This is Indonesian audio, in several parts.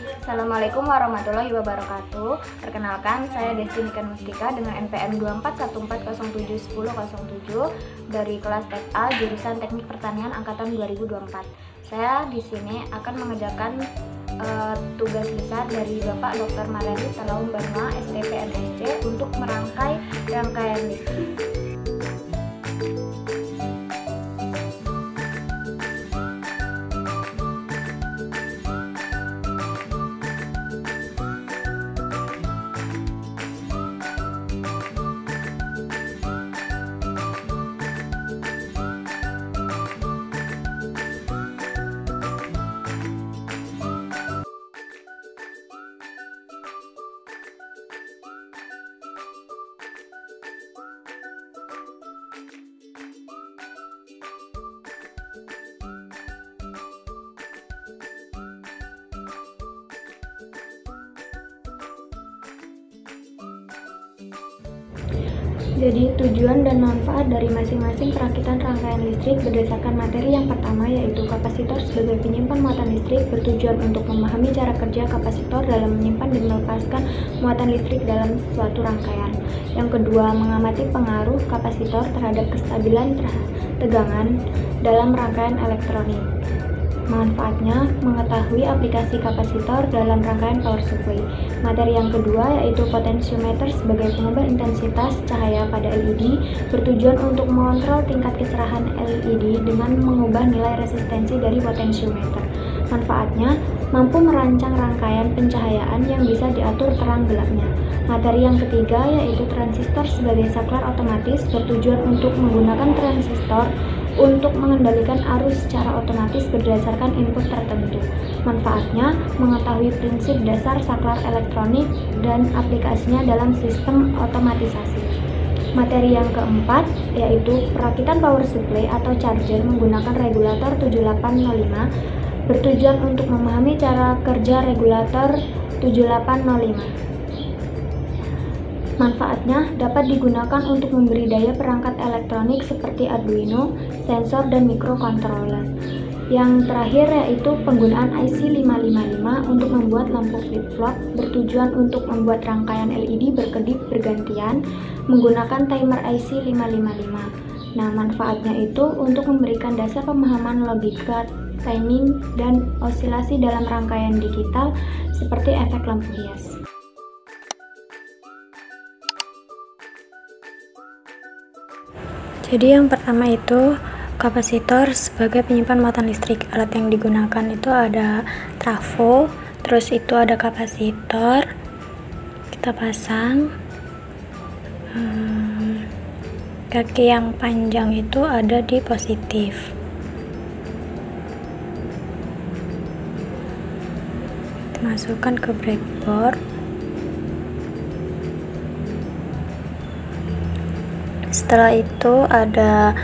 Assalamualaikum warahmatullahi wabarakatuh. Perkenalkan, saya Desti Niken Mustika dengan NPM 2414071007 dari kelas FA jurusan Teknik Pertanian angkatan 2024. Saya di sini akan mengerjakan tugas besar dari Bapak Dr. Mareli Salaum Banua STPMSC untuk merangkai rangkaian listrik. Jadi, tujuan dan manfaat dari masing-masing perakitan rangkaian listrik berdasarkan materi yang pertama, yaitu kapasitor sebagai penyimpan muatan listrik, bertujuan untuk memahami cara kerja kapasitor dalam menyimpan dan melepaskan muatan listrik dalam suatu rangkaian. Yang kedua, mengamati pengaruh kapasitor terhadap kestabilan tegangan dalam rangkaian elektronik. Manfaatnya, mengetahui aplikasi kapasitor dalam rangkaian power supply. Materi yang kedua yaitu potensiometer sebagai pengubah intensitas cahaya pada LED, bertujuan untuk mengontrol tingkat kecerahan LED dengan mengubah nilai resistensi dari potensiometer. Manfaatnya, mampu merancang rangkaian pencahayaan yang bisa diatur terang gelapnya. Materi yang ketiga yaitu transistor sebagai saklar otomatis, bertujuan untuk menggunakan transistor untuk mengendalikan arus secara otomatis berdasarkan input tertentu. Manfaatnya, mengetahui prinsip dasar saklar elektronik dan aplikasinya dalam sistem otomatisasi. Materi yang keempat yaitu perakitan power supply atau charger menggunakan regulator 7805, bertujuan untuk memahami cara kerja regulator 7805. Manfaatnya dapat digunakan untuk memberi daya perangkat elektronik seperti Arduino, sensor, dan microcontroller. Yang terakhir yaitu penggunaan IC 555 untuk membuat lampu flip-flop, bertujuan untuk membuat rangkaian LED berkedip bergantian menggunakan timer IC 555. Nah, manfaatnya itu untuk memberikan dasar pemahaman logika, timing, dan osilasi dalam rangkaian digital seperti efek lampu hias. Jadi yang pertama itu kapasitor sebagai penyimpan muatan listrik. Alat yang digunakan itu ada trafo, terus itu ada kapasitor. Kita pasang. Kaki yang panjang itu ada di positif. Kita masukkan ke breadboard. Setelah itu ada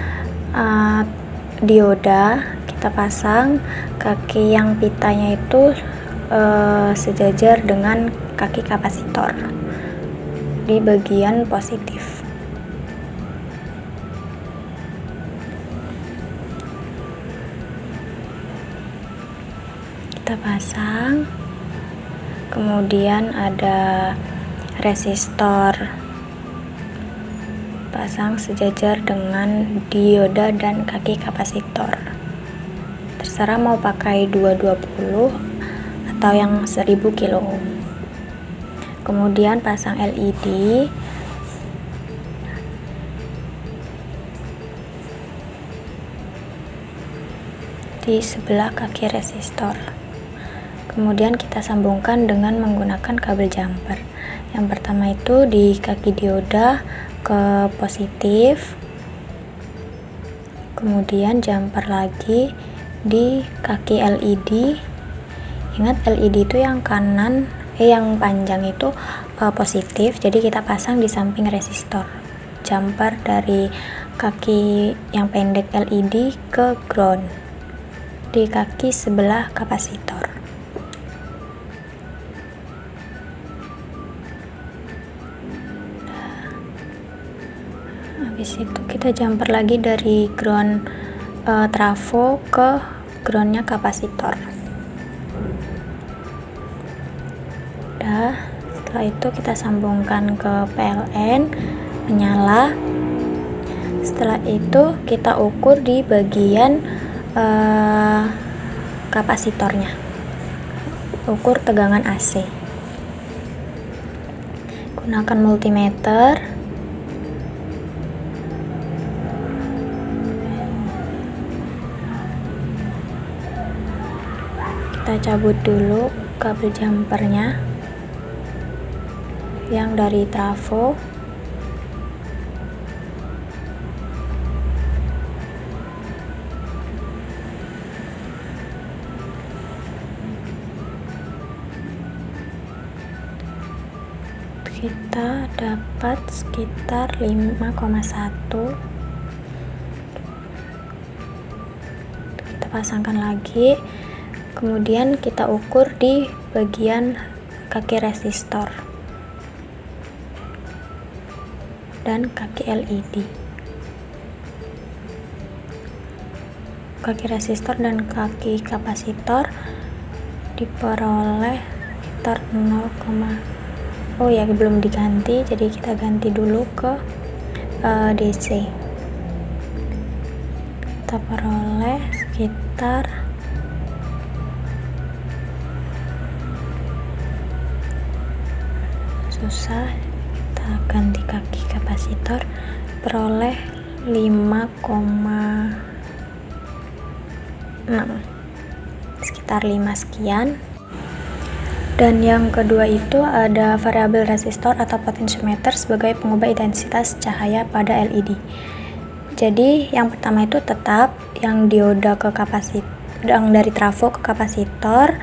dioda, kita pasang. Kaki yang pitanya itu sejajar dengan kaki kapasitor di bagian positif. Kita pasang. Kemudian ada resistor, pasang sejajar dengan dioda dan kaki kapasitor. Terserah mau pakai 220 atau yang 1000 kilo ohm. Kemudian pasang LED di sebelah kaki resistor. Kemudian kita sambungkan dengan menggunakan kabel jumper. Yang pertama itu di kaki dioda ke positif, kemudian jumper lagi di kaki LED. Ingat, LED itu yang kanan, yang panjang itu positif, jadi kita pasang di samping resistor. Jumper dari kaki yang pendek LED ke ground di kaki sebelah kapasitor. Habis itu kita jumper lagi dari ground trafo ke groundnya kapasitor. udah. Setelah itu kita sambungkan ke PLN, menyala. Setelah itu kita ukur di bagian kapasitornya, ukur tegangan AC. Gunakan multimeter. Kita cabut dulu kabel jumpernya yang dari trafo. Kita dapat sekitar 5,1. Kita pasangkan lagi, kemudian kita ukur di bagian kaki resistor dan kaki LED. Kaki resistor dan kaki kapasitor diperoleh sekitar 0, oh ya, belum diganti, jadi kita ganti dulu ke DC. Kita peroleh sekitar susah, kita ganti kaki kapasitor, peroleh 5,6, sekitar 5 sekian. Dan yang kedua itu ada variabel resistor atau potensiometer sebagai pengubah intensitas cahaya pada LED. Jadi yang pertama itu tetap yang dioda ke kapasitor, yang dari trafo ke kapasitor,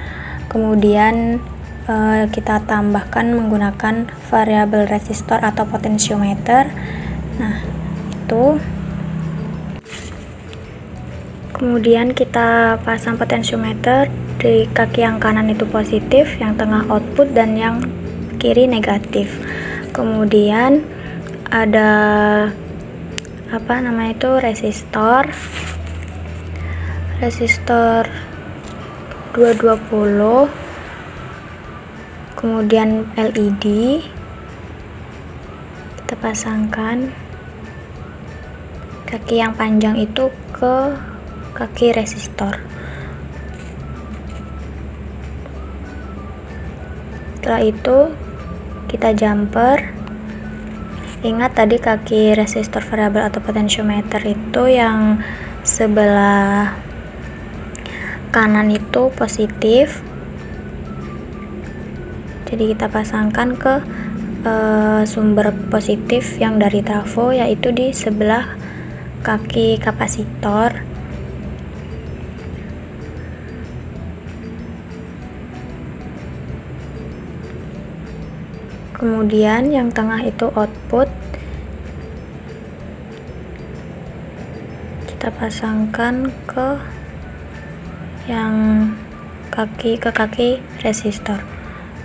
kemudian kita tambahkan menggunakan variabel resistor atau potensiometer. Nah, itu. Kemudian kita pasang potensiometer di kaki yang kanan itu positif, yang tengah output, dan yang kiri negatif. Kemudian ada resistor 220, kemudian LED kita pasangkan kaki yang panjang itu ke kaki resistor. Setelah itu kita jumper. Ingat tadi kaki resistor variabel atau potensiometer itu yang sebelah kanan itu positif, jadi kita pasangkan ke sumber positif yang dari trafo, yaitu di sebelah kaki kapasitor. Kemudian yang tengah itu output, kita pasangkan ke yang kaki resistor.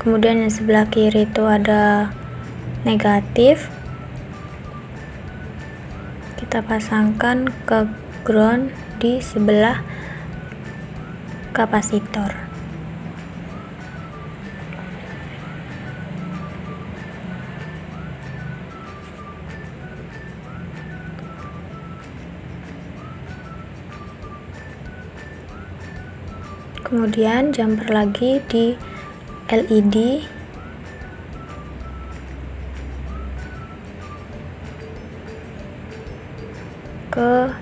Kemudian yang sebelah kiri itu ada negatif, kita pasangkan ke ground di sebelah kapasitor. Kemudian jumper lagi di LED ke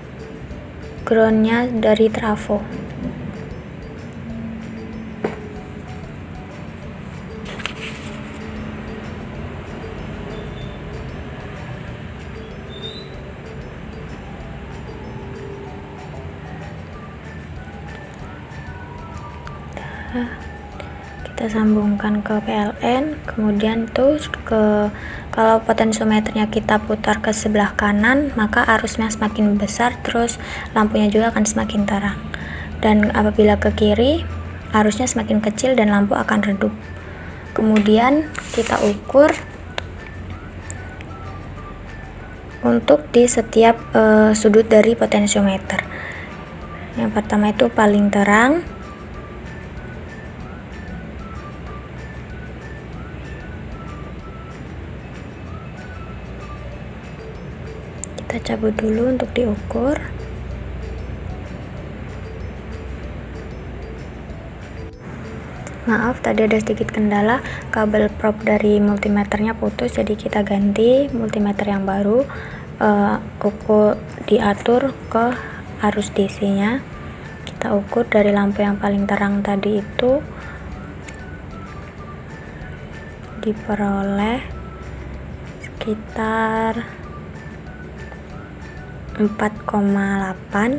groundnya dari trafo. Kita sambungkan ke PLN, kemudian tuh kalau potensiometernya kita putar ke sebelah kanan, maka arusnya semakin besar, terus lampunya juga akan semakin terang. Dan apabila ke kiri, arusnya semakin kecil dan lampu akan redup. Kemudian kita ukur untuk di setiap sudut dari potensiometer. Yang pertama itu paling terang, Kita cabut dulu untuk diukur. Maaf, tadi ada sedikit kendala, kabel prop dari multimeternya putus, jadi kita ganti multimeter yang baru. Ukur diatur ke arus DC nya. Kita ukur dari lampu yang paling terang tadi itu diperoleh sekitar 4,8.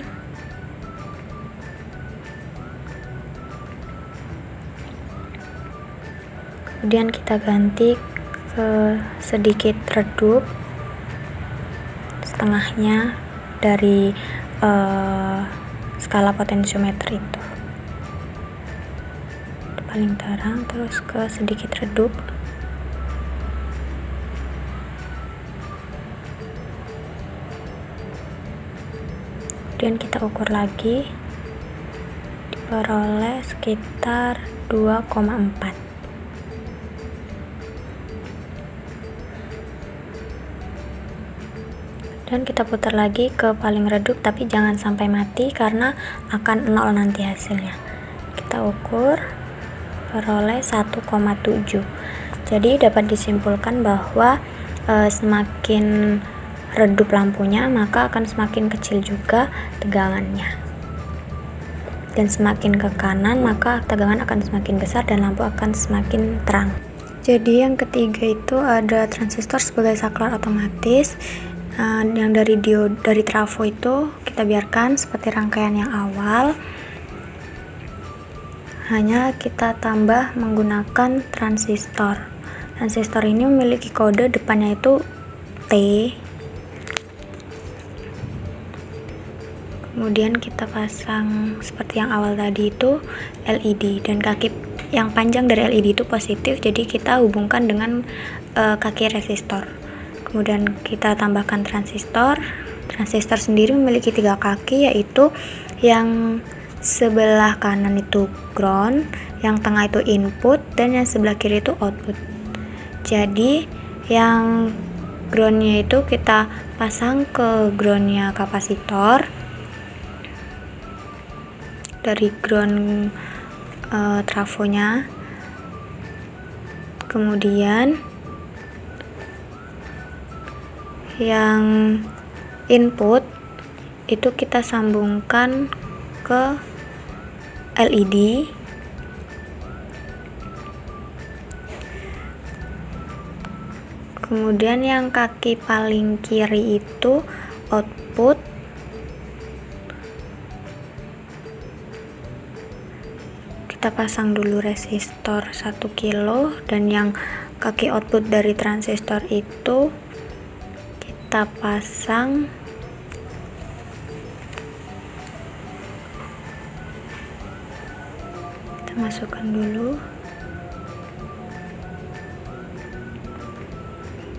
Kemudian kita ganti ke sedikit redup setengahnya dari skala potensiometer itu paling terang, terus ke sedikit redup. Kemudian kita ukur lagi, diperoleh sekitar 2,4. Dan kita putar lagi ke paling redup, tapi jangan sampai mati karena akan 0 nanti hasilnya. Kita ukur, peroleh 1,7. Jadi dapat disimpulkan bahwa semakin redup lampunya maka akan semakin kecil juga tegangannya, dan semakin ke kanan maka tegangan akan semakin besar dan lampu akan semakin terang. Jadi yang ketiga itu ada transistor sebagai saklar otomatis. Yang dari trafo itu kita biarkan seperti rangkaian yang awal, hanya kita tambah menggunakan transistor. Transistor ini memiliki kode depannya itu T. Kemudian kita pasang seperti yang awal tadi itu LED, dan kaki yang panjang dari LED itu positif, jadi kita hubungkan dengan kaki resistor. Kemudian kita tambahkan transistor. Transistor sendiri memiliki 3 kaki, yaitu yang sebelah kanan itu ground, yang tengah itu input, dan yang sebelah kiri itu output. Jadi yang groundnya itu kita pasang ke groundnya kapasitor dari ground trafonya. Kemudian yang input itu kita sambungkan ke LED. Kemudian yang kaki paling kiri itu output. Kita pasang dulu resistor 1 kilo, dan yang kaki output dari transistor itu kita pasang kita masukkan dulu,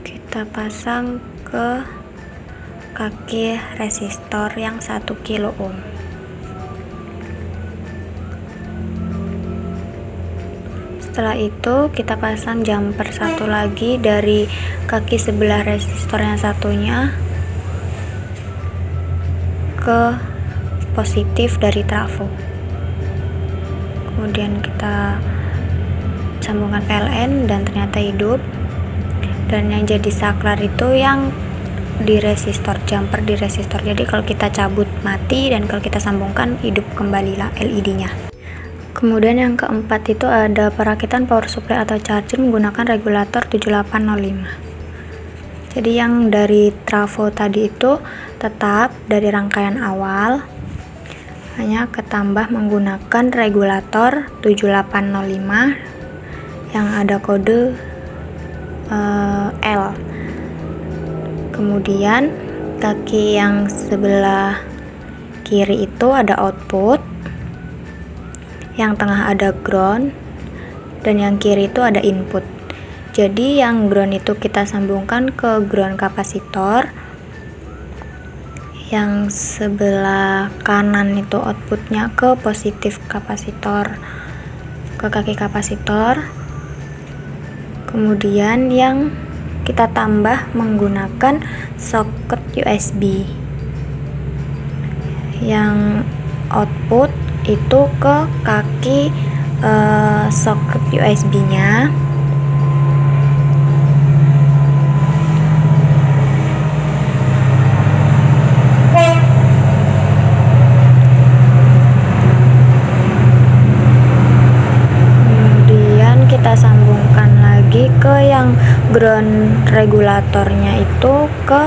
kita pasang ke kaki resistor yang 1 kilo ohm. Setelah itu kita pasang jumper satu lagi dari kaki sebelah resistor yang satunya ke positif dari trafo. Kemudian kita sambungkan PLN dan ternyata hidup. Dan yang jadi saklar itu yang di resistor, jumper di resistor. Jadi kalau kita cabut mati, dan kalau kita sambungkan hidup kembali LED-nya. Kemudian yang keempat itu ada perakitan power supply atau charger menggunakan regulator 7805. Jadi yang dari trafo tadi itu tetap dari rangkaian awal, hanya ketambah menggunakan regulator 7805 yang ada kode L. Kemudian kaki yang sebelah kiri itu ada output, yang tengah ada ground, dan yang kiri itu ada input. Jadi yang ground itu kita sambungkan ke ground kapasitor, yang sebelah kanan itu outputnya ke positif kapasitor, ke kaki kapasitor. Kemudian yang kita tambah menggunakan soket USB. Yang output itu ke kaki soket USB-nya. Kemudian kita sambungkan lagi ke yang ground regulatornya itu ke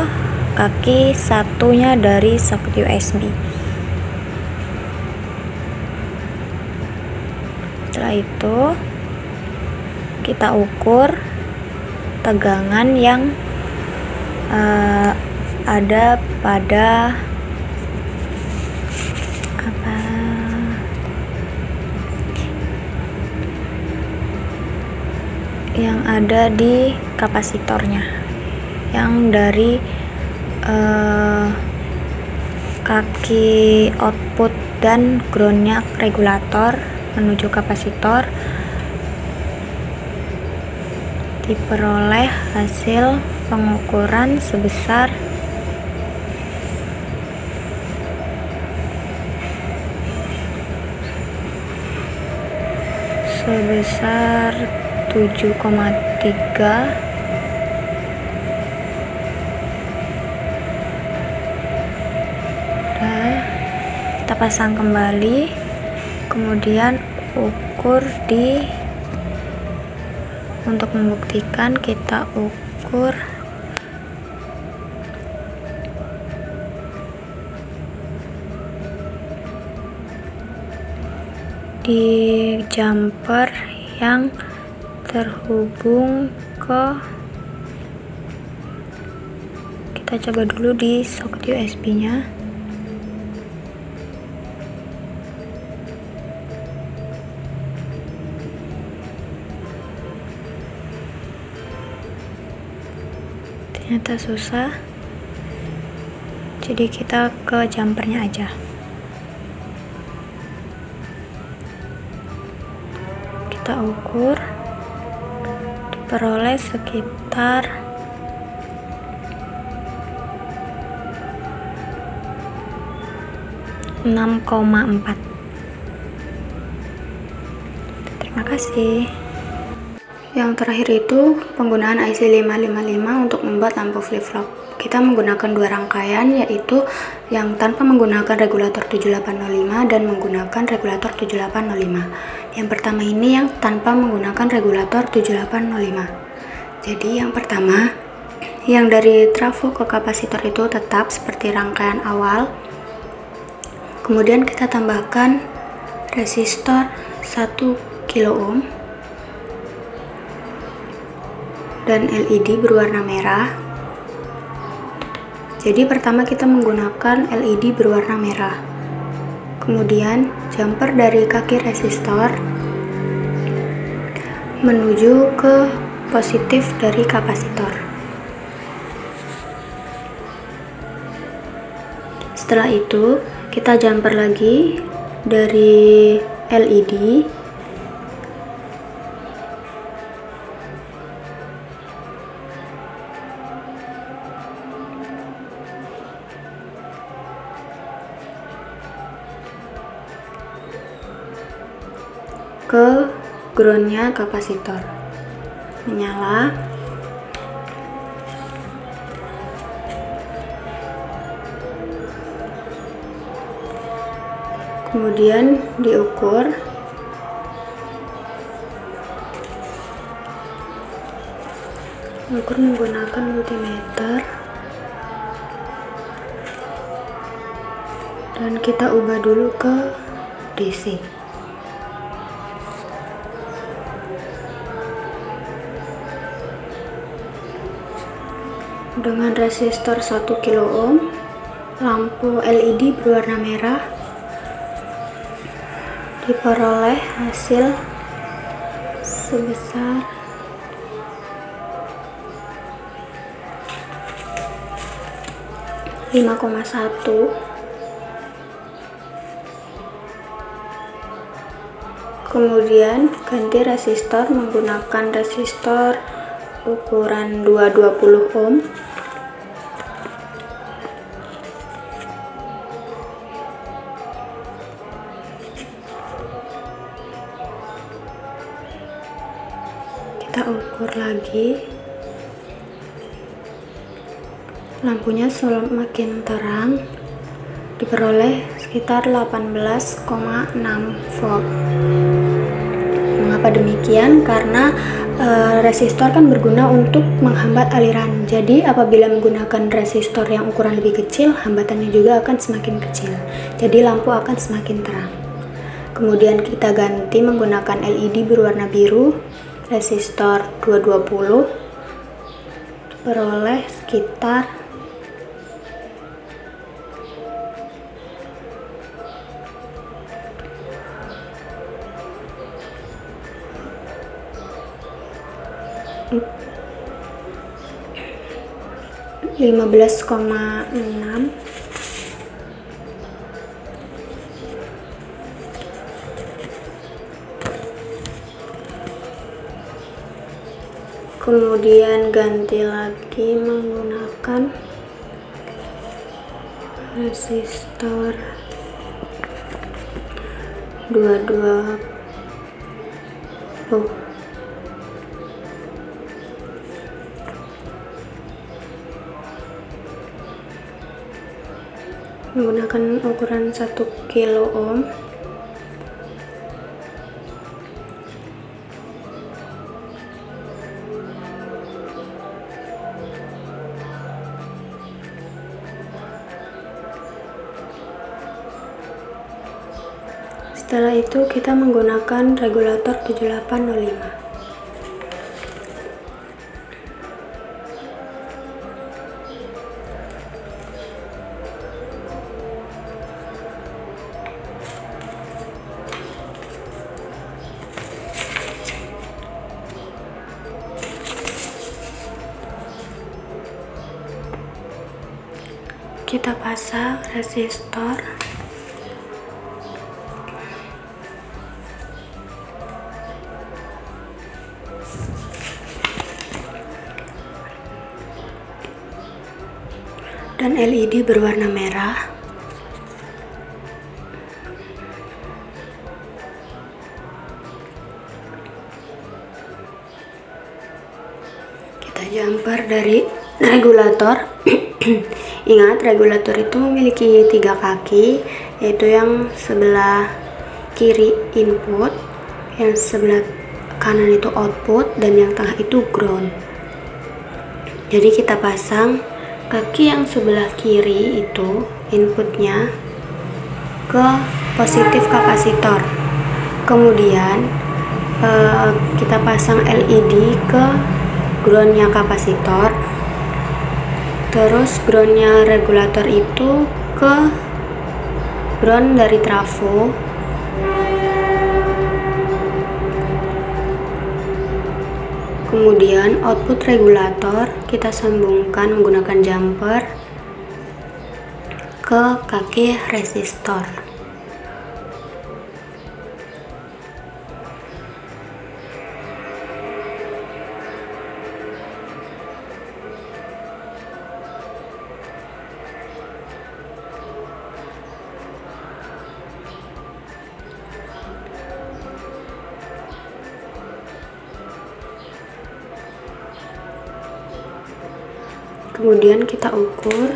kaki satunya dari soket USB. Setelah itu kita ukur tegangan yang ada pada yang ada di kapasitornya, yang dari kaki output dan groundnya regulator menuju kapasitor. Diperoleh hasil pengukuran sebesar 7,3. Kita pasang kembali, kemudian ukur untuk membuktikan kita ukur di jumper yang terhubung ke, kita coba dulu di soket USB-nya. Ternyata susah, jadi kita ke jumpernya aja. Kita ukur, diperoleh sekitar 6,4. Terima kasih. Yang terakhir itu penggunaan IC 555 untuk membuat lampu flip-flop. Kita menggunakan dua rangkaian, yaitu yang tanpa menggunakan regulator 7805 dan menggunakan regulator 7805. Yang pertama ini yang tanpa menggunakan regulator 7805. Jadi yang pertama, yang dari trafo ke kapasitor itu tetap seperti rangkaian awal. Kemudian kita tambahkan resistor 1 kilo ohm dan LED berwarna merah. Jadi pertama kita menggunakan LED berwarna merah. Kemudian jumper dari kaki resistor menuju ke positif dari kapasitor. Setelah itu kita jumper lagi dari LED ke groundnya kapasitor. Menyala. Kemudian diukur. Ukur menggunakan multimeter. Dan kita ubah dulu ke DC. Dengan resistor 1 kilo ohm, lampu LED berwarna merah, diperoleh hasil sebesar 5,1. Kemudian ganti resistor menggunakan resistor ukuran 220 ohm. Kita ukur lagi, lampunya semakin terang, diperoleh sekitar 18,6 volt. Mengapa demikian? Karena resistor kan berguna untuk menghambat aliran. Jadi apabila menggunakan resistor yang ukuran lebih kecil, hambatannya juga akan semakin kecil. Jadi lampu akan semakin terang. Kemudian kita ganti menggunakan LED berwarna biru, resistor 220, peroleh sekitar 15,6. Kemudian ganti lagi menggunakan resistor 220, menggunakan ukuran 1 kilo ohm. Setelah itu kita menggunakan regulator 7805. Kita pasang resistor dan LED berwarna merah. Kita jumper dari regulator. Ingat, regulator itu memiliki 3 kaki, yaitu yang sebelah kiri input, yang sebelah kanan itu output, dan yang tengah itu ground. Jadi kita pasang kaki yang sebelah kiri itu inputnya ke positif kapasitor. Kemudian kita pasang LED ke groundnya kapasitor. Terus groundnya regulator itu ke ground dari trafo. Kemudian output regulator kita sambungkan menggunakan jumper ke kaki resistor. Kemudian kita ukur.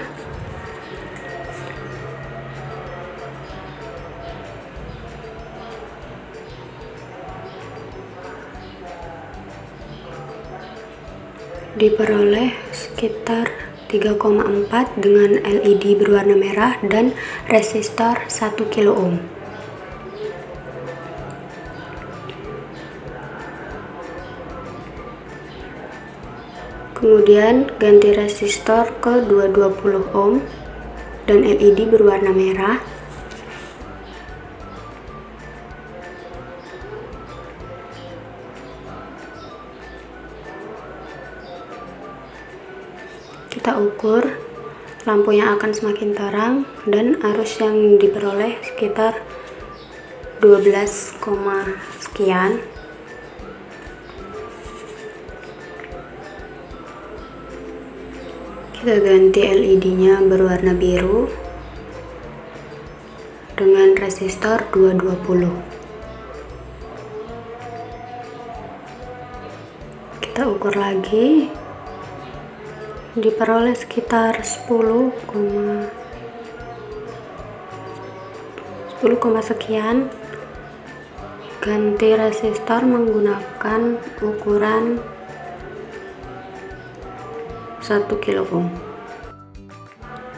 Diperoleh sekitar 3,4 dengan LED berwarna merah dan resistor 1 kilo ohm. Kemudian ganti resistor ke 220 ohm dan LED berwarna merah. Kita ukur, lampunya akan semakin terang dan arus yang diperoleh sekitar 12, sekian. Kita ganti LED-nya berwarna biru dengan resistor 220. Kita ukur lagi, diperoleh sekitar 10, sekian. Ganti resistor menggunakan ukuran 1 kilo ohm.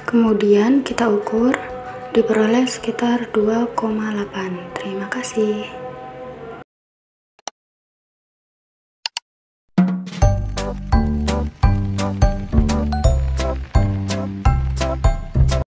Kemudian kita ukur, diperoleh sekitar 2,8. Terima kasih.